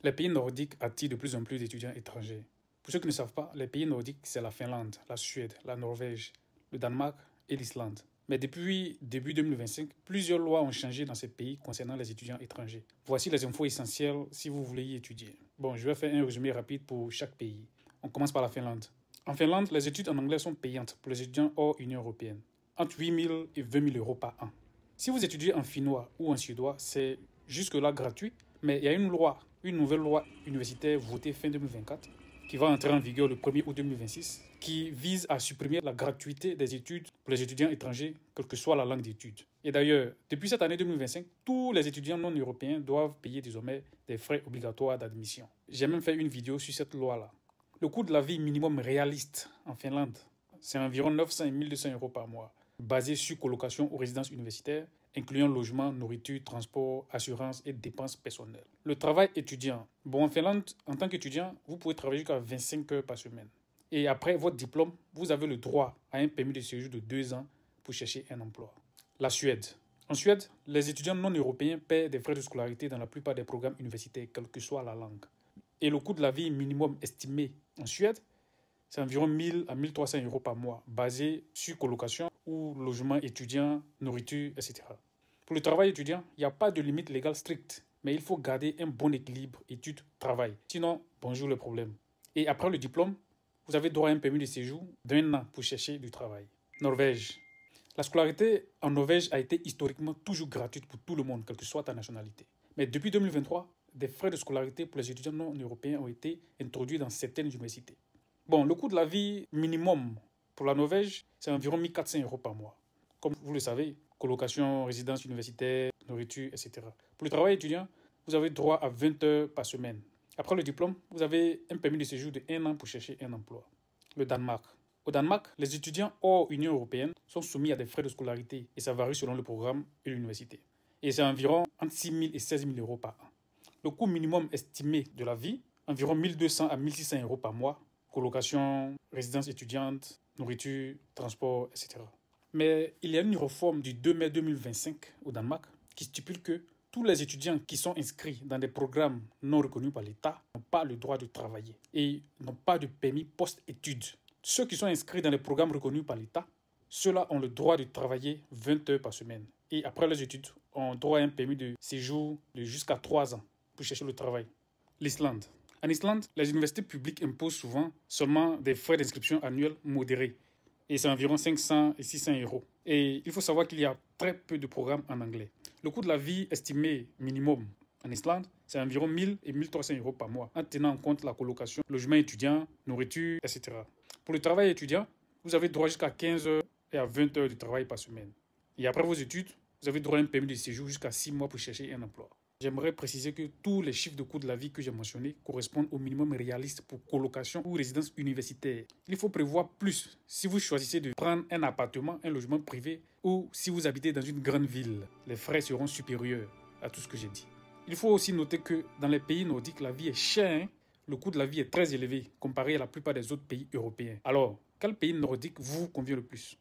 Les pays nordiques attirent de plus en plus d'étudiants étrangers. Pour ceux qui ne savent pas, les pays nordiques, c'est la Finlande, la Suède, la Norvège, le Danemark et l'Islande. Mais depuis début 2025, plusieurs lois ont changé dans ces pays concernant les étudiants étrangers. Voici les infos essentielles si vous voulez y étudier. Bon, je vais faire un résumé rapide pour chaque pays. On commence par la Finlande. En Finlande, les études en anglais sont payantes pour les étudiants hors Union européenne, entre 8 000 et 20 000 euros par an. Si vous étudiez en finnois ou en suédois, c'est jusque-là gratuit, mais il y a une nouvelle loi universitaire votée fin 2024, qui va entrer en vigueur le 1er août 2026, qui vise à supprimer la gratuité des études pour les étudiants étrangers, quelle que soit la langue d'études. Et d'ailleurs, depuis cette année 2025, tous les étudiants non européens doivent payer désormais des frais obligatoires d'admission. J'ai même fait une vidéo sur cette loi-là. Le coût de la vie minimum réaliste en Finlande, c'est environ 900 et 1 200 euros par mois, basé sur colocation aux résidences universitaires, incluant logement, nourriture, transport, assurance et dépenses personnelles. Le travail étudiant. Bon, en Finlande, en tant qu'étudiant, vous pouvez travailler jusqu'à 25 heures par semaine. Et après votre diplôme, vous avez le droit à un permis de séjour de 2 ans pour chercher un emploi. La Suède. En Suède, les étudiants non européens paient des frais de scolarité dans la plupart des programmes universitaires, quelle que soit la langue. Et le coût de la vie minimum estimé en Suède, c'est environ 1 000 à 1 300 euros par mois, basé sur colocation ou logement étudiant, nourriture, etc. Pour le travail étudiant, il n'y a pas de limite légale stricte, mais il faut garder un bon équilibre études-travail. Sinon, bonjour le problème. Et après le diplôme, vous avez droit à un permis de séjour d'1 an pour chercher du travail. Norvège. La scolarité en Norvège a été historiquement toujours gratuite pour tout le monde, quelle que soit ta nationalité. Mais depuis 2023, des frais de scolarité pour les étudiants non européens ont été introduits dans certaines universités. Bon, le coût de la vie minimum pour la Norvège, c'est environ 1 400 euros par mois. Comme vous le savez, colocation, résidence universitaire, nourriture, etc. Pour le travail étudiant, vous avez droit à 20 heures par semaine. Après le diplôme, vous avez un permis de séjour de 1 an pour chercher un emploi. Le Danemark. Au Danemark, les étudiants hors Union européenne sont soumis à des frais de scolarité et ça varie selon le programme et l'université. Et c'est environ entre 6 000 et 16 000 euros par an. Le coût minimum estimé de la vie, environ 1 200 à 1 600 euros par mois. Colocation, résidence étudiante, nourriture, transport, etc. Mais il y a une réforme du 2 mai 2025 au Danemark qui stipule que tous les étudiants qui sont inscrits dans des programmes non reconnus par l'État n'ont pas le droit de travailler et n'ont pas de permis post-études. Ceux qui sont inscrits dans les programmes reconnus par l'État, ceux-là ont le droit de travailler 20 heures par semaine. Et après les études, ont droit à un permis de séjour de jusqu'à 3 ans pour chercher le travail. L'Islande. En Islande, les universités publiques imposent souvent seulement des frais d'inscription annuels modérés. Et c'est environ 500 et 600 euros. Et il faut savoir qu'il y a très peu de programmes en anglais. Le coût de la vie estimé minimum en Islande, c'est environ 1 000 et 1 300 euros par mois, en tenant en compte la colocation, logement étudiant, nourriture, etc. Pour le travail étudiant, vous avez droit jusqu'à 15 heures et à 20 heures de travail par semaine. Et après vos études, vous avez droit à un permis de séjour jusqu'à 6 mois pour chercher un emploi. J'aimerais préciser que tous les chiffres de coût de la vie que j'ai mentionnés correspondent au minimum réaliste pour colocation ou résidence universitaire. Il faut prévoir plus si vous choisissez de prendre un appartement, un logement privé ou si vous habitez dans une grande ville. Les frais seront supérieurs à tout ce que j'ai dit. Il faut aussi noter que dans les pays nordiques, la vie est chère. Le coût de la vie est très élevé comparé à la plupart des autres pays européens. Alors, quel pays nordique vous convient le plus ?